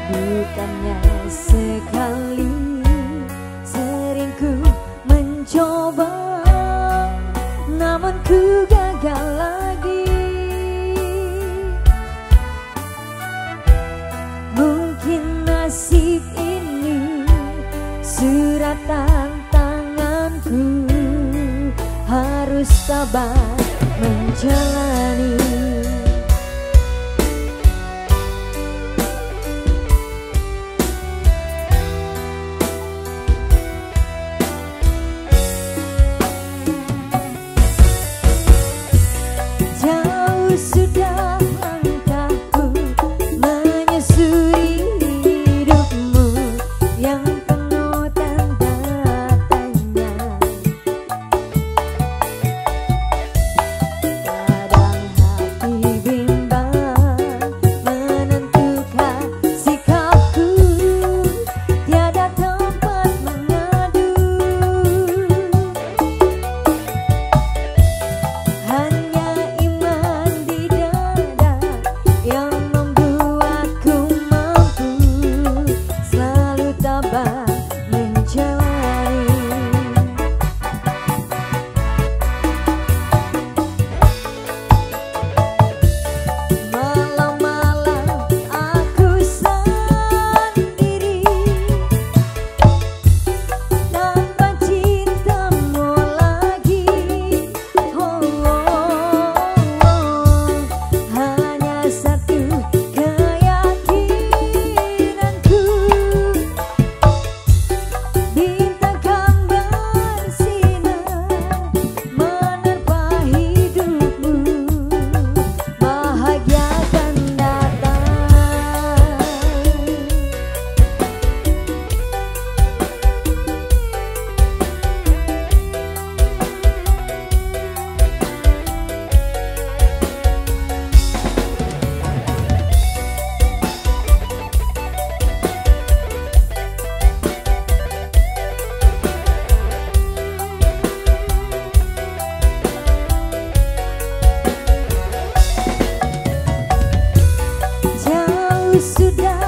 Bukannya sekali, sering ku mencoba, namun ku gagal lagi. Mungkin nasib ini suratan tanganku, harus sabar menjalani. Jauh sudah langkahku menyusuri hidupmu yang penuh tanda tanya. Kadang hati bimbang menentukan sikapku, tiada tempat mengadu. Hanya iman di dada yang membuatku mampu selalu tabah menjalani. Malam-malam aku sendiri tanpa cintamu lagi. Hanya satu keyakinanku, bintang kan bersinar menerpa hidupmu, bahagia akan datang. Jauh sudah